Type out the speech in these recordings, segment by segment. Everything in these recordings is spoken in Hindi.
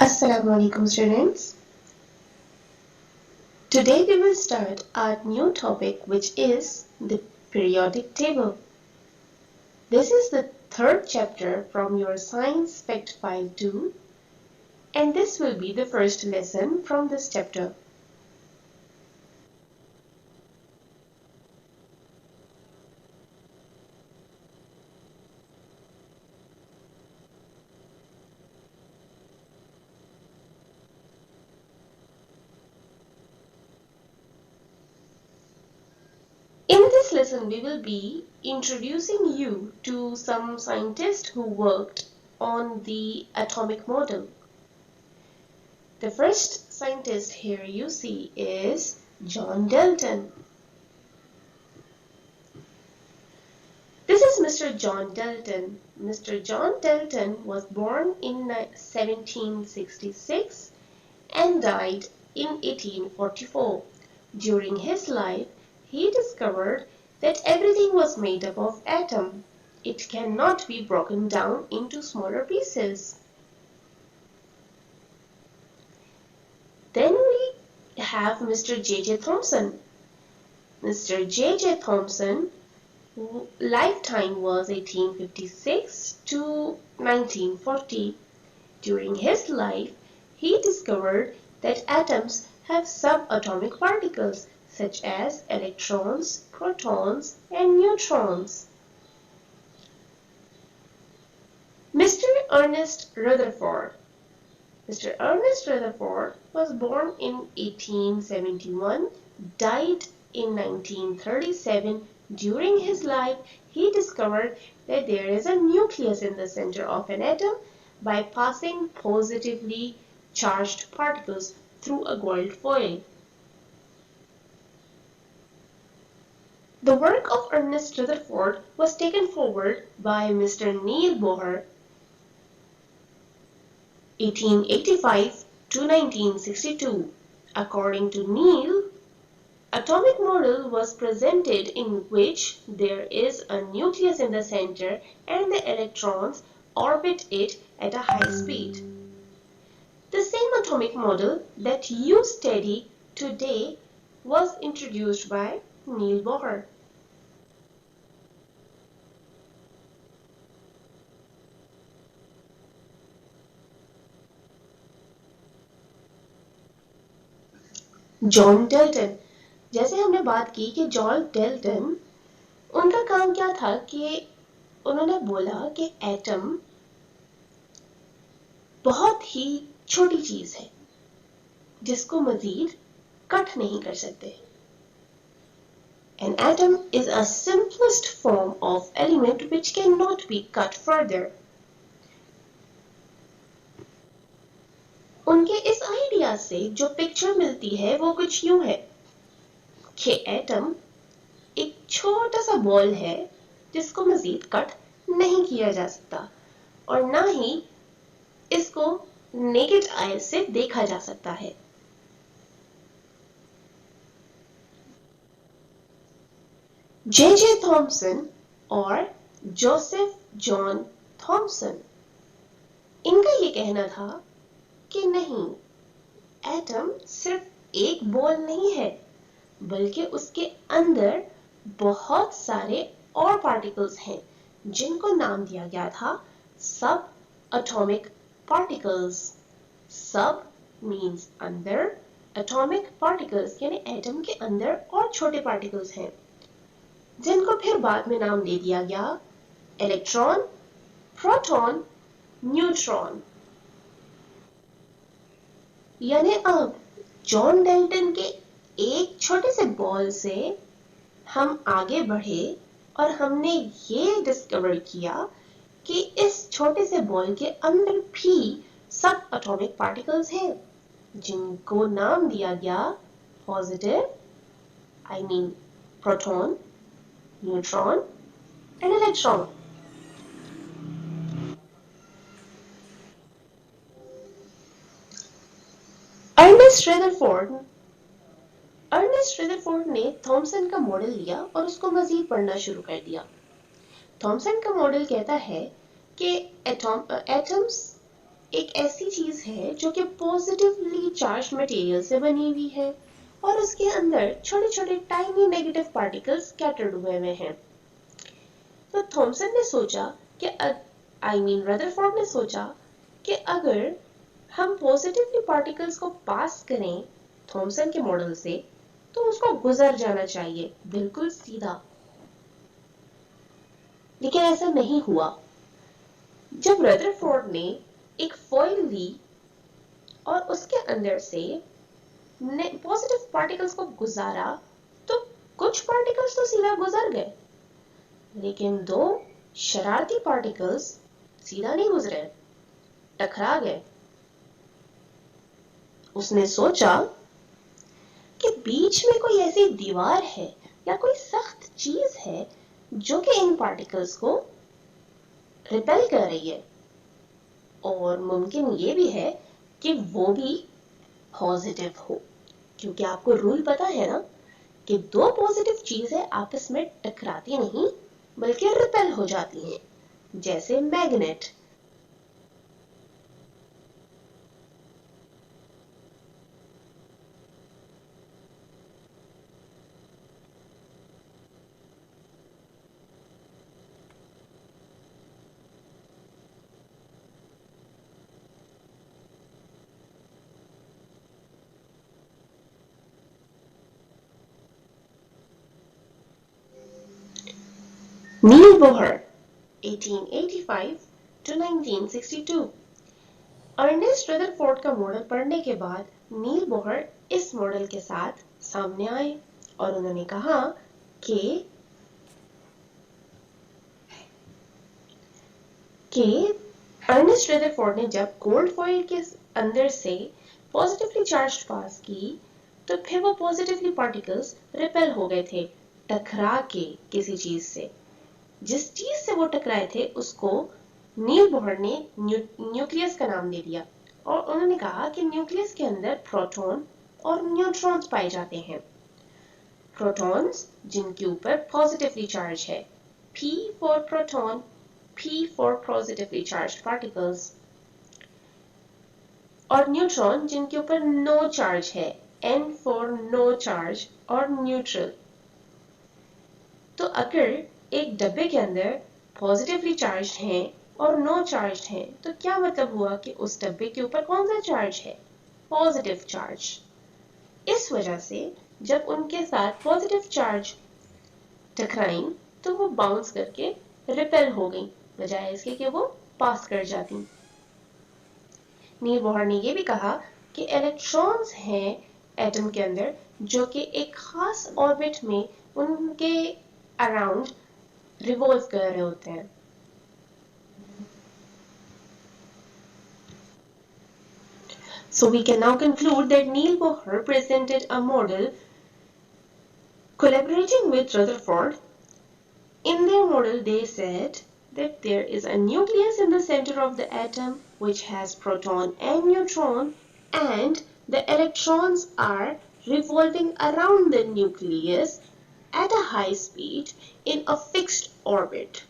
Assalamu alaikum students. Today we will start our new topic, which is the periodic table. This is the third chapter from your Science Fact File 2, and this will be the first lesson from this chapter. In this lesson, we will be introducing you to some scientists who worked on the atomic model. The first scientist here you see is John Dalton. This is Mr. John Dalton. Mr. John Dalton was born in 1766 and died in 1844. During his life, he discovered that everything was made up of atom. It cannot be broken down into smaller pieces. Then we have Mr. J.J. Thomson. Mr. J.J. Thomson lifetime was 1856 to 1940. During his life, he discovered that atoms have subatomic particles such as electrons, protons, and neutrons. Mr. Ernest Rutherford. Mr. Ernest Rutherford was born in 1871, died in 1937. During his life, he discovered that there is a nucleus in the center of an atom by passing positively charged particles through a gold foil. The work of Ernest Rutherford was taken forward by Mr. Neil Bohr, 1885 to 1962. According to Neil, atomic model was presented in which there is a nucleus in the center and the electrons orbit it at a high speed. The same atomic model that you study today was introduced by Neil Bohr. John Dalton, जैसे हमने बात की कि जॉन डेल्टन, उनका काम क्या था कि उन्होंने बोला कि एटम बहुत ही छोटी चीज है जिसको मजीद कट नहीं कर सकते. An atom is a simplest form of element which cannot be cut further. उनके इस आइडिया से जो पिक्चर मिलती है वो कुछ यूं है कि एटम एक छोटा सा बॉल है जिसको मजीद कट नहीं किया जा सकता और ना ही इसको नेकेड आई से देखा जा सकता है. जे.जे. थॉमसन और जोसेफ जॉन थॉमसन, इनका ये कहना था कि नहीं, एटम सिर्फ एक बॉल नहीं है बल्कि उसके अंदर बहुत सारे और पार्टिकल्स हैं जिनको नाम दिया गया था सब एटॉमिक पार्टिकल्स. सब मींस अंदर, एटॉमिक पार्टिकल्स यानी एटम के अंदर और छोटे पार्टिकल्स हैं जिनको फिर बाद में नाम दे दिया गया इलेक्ट्रॉन, प्रोटॉन, न्यूट्रॉन. यानी अब जॉन डेल्टन के एक छोटे से बॉल से हम आगे बढ़े और हमने ये डिस्कवर किया कि इस छोटे से बॉल के अंदर भी सब एटॉमिक पार्टिकल्स हैं जिनको नाम दिया गया positive, I mean proton, neutron and electron. Ernest Rutherford ने थॉमसन का मॉडल लिया और उसको मजीद पढ़ना शुरू कर दिया. थॉमसन का मॉडल कहता है कि एटम्स एक ऐसी चीज है जो कि पॉजिटिवली चार्ज मटेरियल से बनी हुई है और उसके अंदर छोटे छोटे टाइनी नेगेटिव पार्टिकल्स स्कैटर्ड हुए हैं। तो थॉमसन ने सोचा कि रदरफोर्ड ने सोचा कि अगर हम पॉजिटिवली पार्टिकल्स को पास करें थॉमसन के मॉडल से तो उसको गुजर जाना चाहिए बिल्कुल सीधा। लेकिन ऐसा नहीं हुआ। जब रदरफोर्ड ने एक फॉइल ली और उसके अंदर से पॉजिटिव पार्टिकल्स को गुजारा तो कुछ पार्टिकल्स तो सीधा गुजर गए, लेकिन दो शरारती पार्टिकल्स सीधा नहीं गुजरे, टकरा गए। उसने सोचा कि बीच में कोई ऐसी दीवार है या कोई सख्त चीज है जो कि इन पार्टिकल्स को रिपेल कर रही है, और मुमकिन ये भी है कि वो भी पॉजिटिव हो, क्योंकि आपको रूल पता है ना कि दो पॉजिटिव चीजें आपस में टकराती नहीं बल्कि रिपेल हो जाती हैं, जैसे magnet. Neil Bohr 1885 to 1962। Ernest Rutherford का मॉडल पढ़ने के बाद नील बोहर इस मॉडल के साथ सामने आए और उन्होंने कहा कि अर्नेस्ट रदरफोर्ड ने जब गोल्ड फॉइल के अंदर से पॉजिटिवली चार्ज पास की तो फिर वो पॉजिटिवली पार्टिकल्स रिपेल हो गए थे टकरा के किसी चीज से। जिस चीज से वो टकराए थे उसको नील बोहर ने न्यूक्लियस का नाम दे दिया और उन्होंने कहा कि न्यूक्लियस के अंदर प्रोटॉन और न्यूट्रॉन्स पाए जाते हैं। प्रोटॉन्स जिनके ऊपर पॉजिटिवली चार्ज है, P for proton, P for positively charged particles, और न्यूट्रॉन जिनके ऊपर नो चार्ज है, N for no charge और न्यूट्रल। तो अगर एक डब्बे के अंदर पॉजिटिवली चार्ज हैं और नो चार्ज हैं तो क्या मतलब हुआ कि उस डब्बे के ऊपर कौन सा चार्ज है? Positive charge. इस वजह से जब उनके साथ पॉजिटिव चार्ज टकराई तो वो बाउंस करके रिपेल हो गई, बजाय इसके कि वो पास कर जाती। नील बोहर ने यह भी कहा कि इलेक्ट्रॉन्स हैं एटम के अंदर जो कि एक खास ऑर्बिट में उनके अराउंड रिवॉल्व कर रहे होते हैं। So we can now conclude that Neil Bohr presented a model collaborating with Rutherford. In their model, they said that there is a nucleus in the center of the atom which has proton and neutron, and the electrons are revolving around the nucleus at a high speed in a fixed orbit.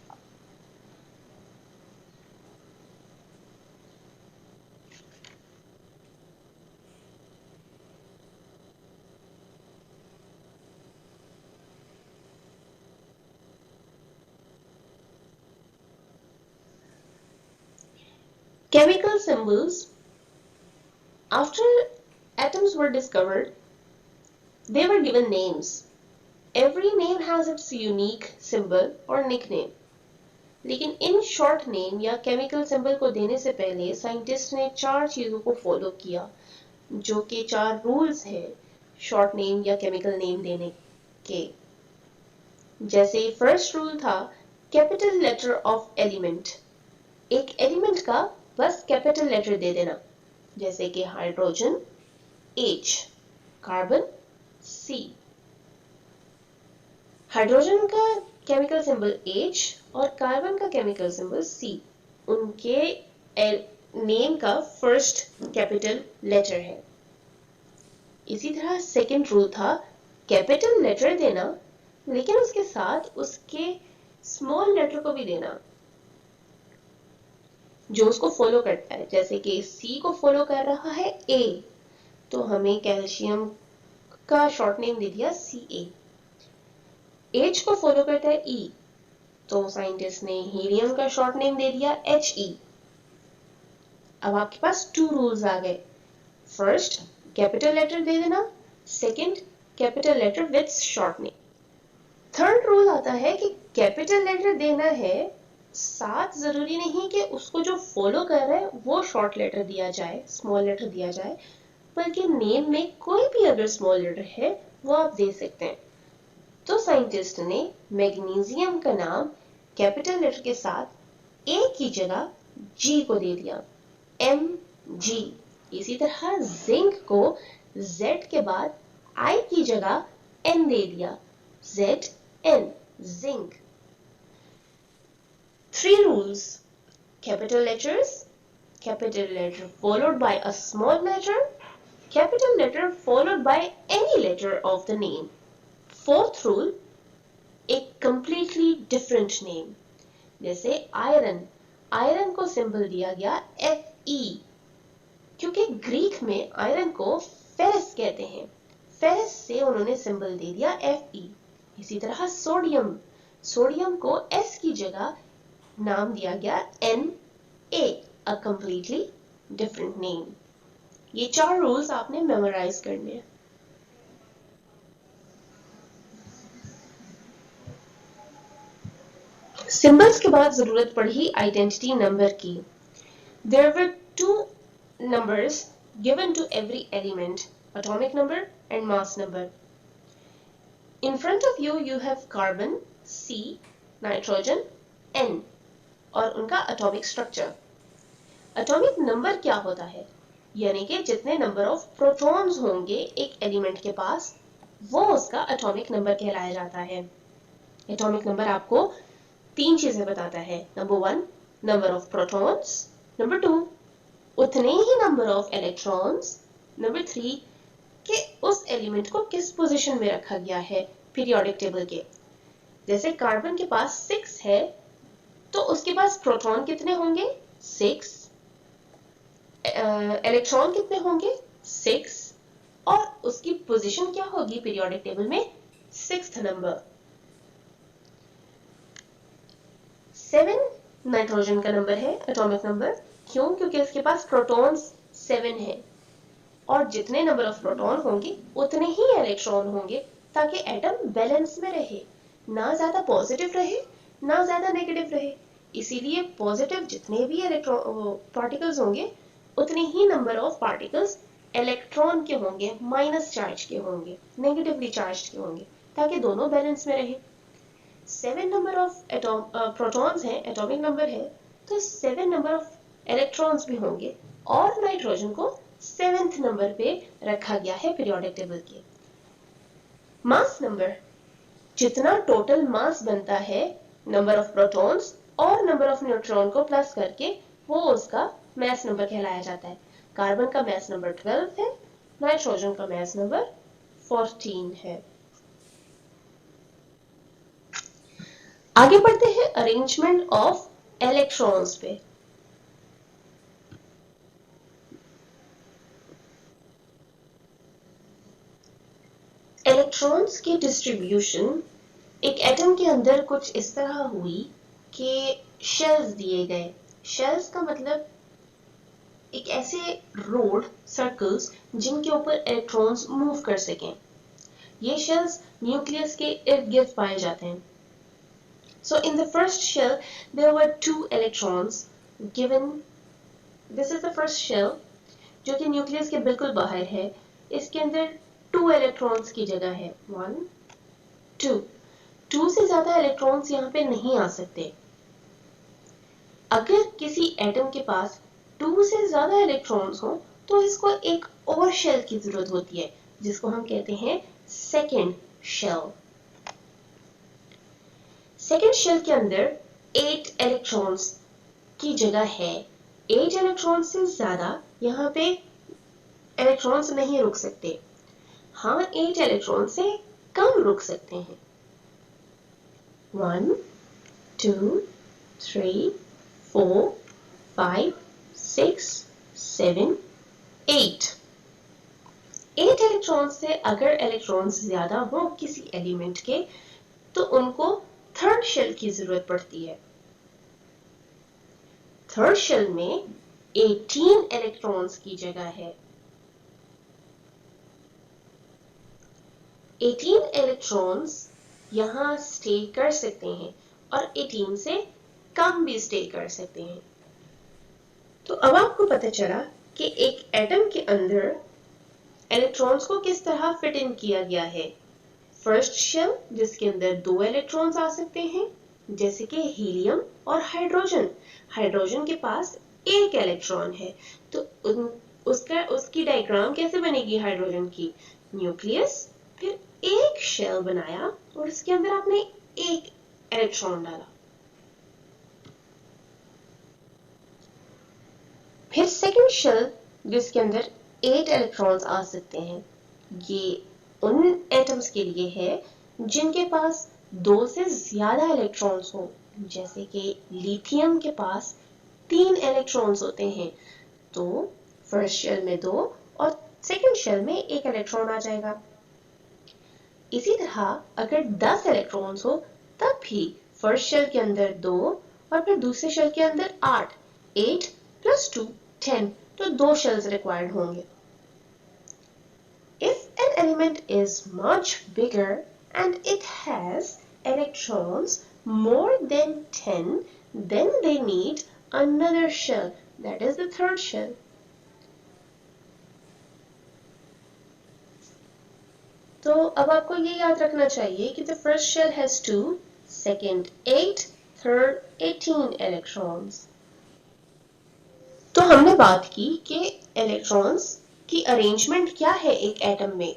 Chemical symbols. After atoms were discovered, they were given names. Every name has its unique symbol or nickname. लेकिन इन शॉर्ट नेम या केमिकल सिंबल को देने से पहले साइंटिस्ट ने 4 चीजों को फॉलो किया, जो कि 4 रूल्स है शॉर्ट नेम या केमिकल नेम देने के। जैसे फर्स्ट रूल था कैपिटल लेटर ऑफ एलिमेंट। एक एलिमेंट का बस कैपिटल लेटर दे देना, जैसे कि hydrogen H, carbon C। Hydrogen का केमिकल सिंबल H और कार्बन का केमिकल सिंबल C उनके नेम का फर्स्ट कैपिटल लेटर है। इसी तरह सेकंड रूल था कैपिटल लेटर देना, लेकिन उसके साथ उसके स्मॉल लेटर को भी देना। जो उसको फॉलो करता है। जैसे कि C को फॉलो कर रहा है A, तो हमें कैल्शियम का शॉर्ट नेम दे दिया Ca। H को फॉलो करता है E, तो साइंटिस्ट ने हीलियम का शॉर्ट नेम दे दिया He। अब आपके पास 2 रूल्स आ गए। फर्स्ट, कैपिटल लेटर दे देना, second, capital letter with short name. Third rule आता है कि कैपिटल लेटर देना है, साथ जरूरी नहीं कि उसको जो फॉलो कर रहा है वो शॉर्ट लेटर दिया जाए, स्मॉल लेटर दिया जाए, बल्कि नेम में कोई भी अगर स्मॉल लेटर है वो आप दे सकते हैं। तो साइंटिस्ट ने मैग्नीशियम का नाम कैपिटल लेटर के साथ ए की जगह जी को दे दिया, Mg। इसी तरह जिंक को Z के बाद I की जगह N दे दिया, Zn, zinc. 3 rules: capital letters, capital letter followed by a small letter, capital letter followed by any letter of the name. Fourth rule, a completely different name. जैसे आयरन, आयरन को सिंबल दिया गया Fe, क्योंकि ग्रीक में आयरन को फेरस कहते हैं, फेरस से उन्होंने सिंबल दे दिया Fe। इसी तरह सोडियम, सोडियम को S की जगह नाम दिया गया Na, a completely different name। ये 4 रूल्स आपने मेमोराइज करने हैं। सिंबल्स के बाद जरूरत पड़ी आइडेंटिटी नंबर की। There were 2 numbers given to every element, atomic number and mass number. In front of you, you have carbon, C, nitrogen, N, और उनका एटॉमिक स्ट्रक्चर। एटॉमिक नंबर क्या होता है? यानी कि जितने नंबर ऑफ प्रोटॉन्स होंगे एक एलिमेंट के पास, वो उसका एटॉमिक नंबर कहलाया जाता है। एटॉमिक नंबर आपको 3 चीजें बताता है। Number 1, number of protons, number 2, उतने ही नंबर ऑफ इलेक्ट्रॉन्स, नंबर 3, कि उस एलिमेंट को किस पोजीशन में रखा गया है पीरियोडिक टेबल के। जैसे कार्बन के पास 6 है, तो उसके पास प्रोटॉन कितने होंगे? 6, इलेक्ट्रॉन कितने होंगे? 6, और उसकी पोजीशन क्या होगी पीरियोडिक टेबल में? 6th number. 7 नाइट्रोजन का नंबर है, एटॉमिक नंबर। क्यों? क्योंकि उसके पास प्रोटॉन्स 7 है, और जितने नंबर ऑफ प्रोटॉन होंगे उतने ही इलेक्ट्रॉन होंगे, ताकि एटम बैलेंस में रहे, ना ज्यादा पॉजिटिव रहे ना ज्यादा नेगेटिव रहे। इसीलिए पॉजिटिव जितने भी इलेक्ट्रॉन पार्टिकल्स होंगे, उतने ही नंबर ऑफ पार्टिकल्स इलेक्ट्रॉन के होंगे, माइनस चार्ज के होंगे, नेगेटिवली चार्ज के होंगे, ताकि दोनों बैलेंस में रहे। 7 नंबर ऑफ प्रोटॉन्स हैं, एटॉमिक नंबर है, तो 7 नंबर ऑफ इलेक्ट्रॉन्स भी होंगे, और नाइट्रोजन को 7th नंबर पे रखा गया है पीरियोडिक टेबल के। मास नंबर, जितना टोटल मास बनता है नंबर ऑफ प्रोटॉन्स और नंबर ऑफ न्यूट्रॉन को प्लस करके, वो उसका मास नंबर कहलाया जाता है। कार्बन का मास नंबर 12 है, नाइट्रोजन का मास नंबर 14 है। आगे बढ़ते हैं अरेंजमेंट ऑफ इलेक्ट्रॉन्स पे। इलेक्ट्रॉन्स की डिस्ट्रीब्यूशन एक एटम के अंदर कुछ इस तरह हुई कि शेल्स दिए गए। शेल्स का मतलब एक ऐसे रोड, सर्कल्स, जिनके ऊपर इलेक्ट्रॉन्स मूव कर सकें। ये शेल्स न्यूक्लियस के इर्द गिर्द पाए जाते हैं। So in the first shell there were 2 electrons given. This is the first shell, जो कि न्यूक्लियस के बिल्कुल बाहर है। इसके अंदर 2 इलेक्ट्रॉन्स की जगह है, 1, 2। 2 से ज्यादा इलेक्ट्रॉन्स यहाँ पे नहीं आ सकते। अगर किसी एटम के पास 2 से ज्यादा इलेक्ट्रॉन्स हो, तो इसको एक और शेल की जरूरत होती है, जिसको हम कहते हैं सेकेंड शेल। सेकेंड शेल के अंदर 8 इलेक्ट्रॉन्स की जगह है। 8 इलेक्ट्रॉन से ज्यादा यहाँ पे इलेक्ट्रॉन्स नहीं रुक सकते। हाँ, 8 इलेक्ट्रॉन से कम रुक सकते हैं। 1, 2, 3, 4, 5, 6, 7, 8। 8 इलेक्ट्रॉन्स से अगर इलेक्ट्रॉन्स ज्यादा हो किसी एलिमेंट के तो उनको थर्ड शेल की जरूरत पड़ती है। थर्ड शेल में 18 इलेक्ट्रॉन्स की जगह है। 18 इलेक्ट्रॉन्स यहां स्टे कर सकते हैं और 18 से कम भी स्टे कर सकते हैं। तो अब आपको पता चला कि एक एटम के अंदर इलेक्ट्रॉन्स को किस तरह फिट इन किया गया है। फर्स्ट शेल जिसके अंदर 2 इलेक्ट्रॉन्स आ सकते हैं, जैसे कि हीलियम और हाइड्रोजन। हाइड्रोजन के पास एक इलेक्ट्रॉन है, तो उसकी डायग्राम कैसे बनेगी हाइड्रोजन की? न्यूक्लियस, फिर एक शेल बनाया और उसके अंदर आपने एक इलेक्ट्रॉन डाला। फिर सेकंड शेल जिसके अंदर 8 इलेक्ट्रॉन्स आ सकते हैं। ये उन एटम्स के लिए है जिनके पास 2 से ज्यादा इलेक्ट्रॉन्स हो, जैसे कि लिथियम के पास 3 इलेक्ट्रॉन्स होते हैं, तो फर्स्ट शेल में 2 और सेकंड शेल में 1 इलेक्ट्रॉन आ जाएगा। इसी तरह अगर 10 इलेक्ट्रॉन्स हो तब भी फर्स्ट शेल के अंदर 2 और फिर दूसरे शेल के अंदर 8, 8 + 2 10, तो 2 शेल्स रिक्वायर्ड होंगे। If an element is much bigger and it has electrons more than 10, then they need another shell, that is the third shell. तो अब आपको ये याद रखना चाहिए कि the first shell has 2, second 8, third 18 electrons. तो हमने बात की कि इलेक्ट्रॉन्स की अरेंजमेंट क्या है एक एटम में।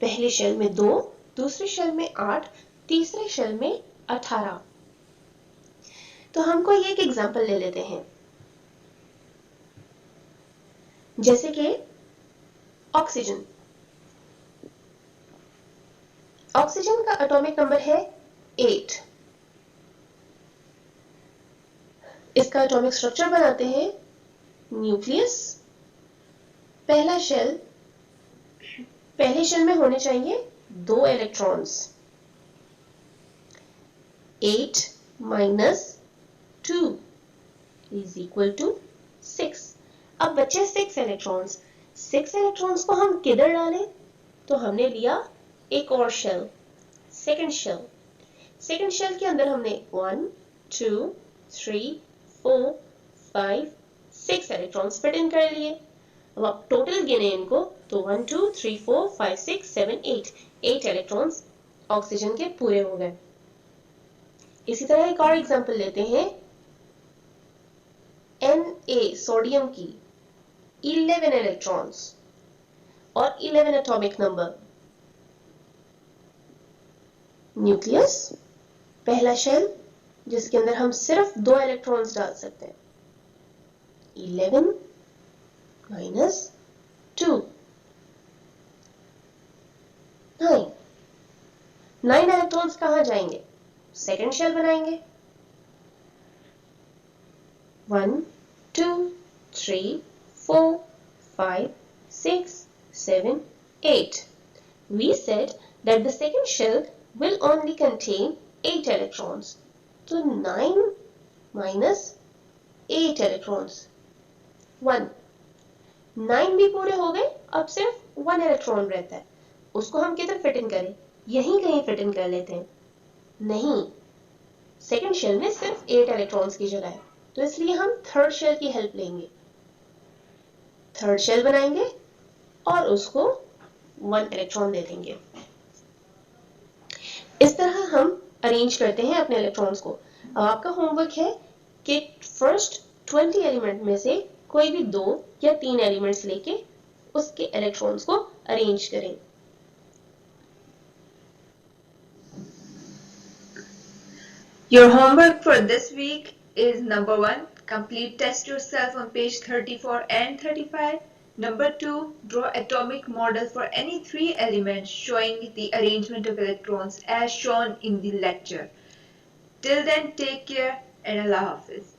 पहले शेल में 2, दूसरे शेल में 8, तीसरे शेल में 18। तो हमको ये एक एग्जांपल ले लेते हैं, जैसे कि ऑक्सीजन। ऑक्सीजन का एटॉमिक नंबर है 8। इसका एटॉमिक स्ट्रक्चर बनाते हैं न्यूक्लियस। पहले शेल में होने चाहिए 2 इलेक्ट्रॉन्स। 8 - 2 = 6। अब बचे 6 इलेक्ट्रॉन्स। 6 इलेक्ट्रॉन्स को हम किधर डालें? तो हमने लिया एक और shell, second shell. Second shell के अंदर हमने 1, 2, 3, 4, 5, 6 इलेक्ट्रॉन्स फिट इन कर लिए। अब आप टोटल गिने इनको तो 1, 2, 3, 4, 5, 6, 7, 8, 8 इलेक्ट्रॉन्स ऑक्सीजन के पूरे हो गए। इसी तरह एक और एग्जांपल लेते हैं Na सोडियम की 11 इलेक्ट्रॉन्स और 11 एटॉमिक नंबर। न्यूक्लियस, पहला शेल जिसके अंदर हम सिर्फ 2 इलेक्ट्रॉन्स डाल सकते हैं। 11 - 2 9। 9 इलेक्ट्रॉन्स कहां जाएंगे? सेकंड शेल बनाएंगे। 1, 2, 3, 4, 5, 6, 7, 8. We said that the second shell will only contain 8 electrons. So 9 - 8 electrons. 1. 9 भी पूरे हो गए, अब सिर्फ 1 इलेक्ट्रॉन रहता है। उसको हम किधर फिट इन करें? यहीं कहीं फिट इन कर लेते हैं। नहीं, सेकंड शेल में सिर्फ 8 इलेक्ट्रॉन्स की जगह है, तो इसलिए हम थर्ड शेल की हेल्प लेंगे। थर्ड शेल बनाएंगे और उसको 1 इलेक्ट्रॉन दे देंगे। इस तरह हम अरेंज करते हैं अपने इलेक्ट्रॉन्स को। अब आपका होमवर्क है कि फर्स्ट 20 एलिमेंट में से कोई भी 2 या 3 एलिमेंट्स लेके उसके इलेक्ट्रॉन्स को अरेंज करें। Your homework for this week is number 1, complete test yourself on page 34 and 35. Number 2, draw atomic model for any 3 elements showing the arrangement of electrons as shown in the lecture. Till then, take care and Allah Hafiz.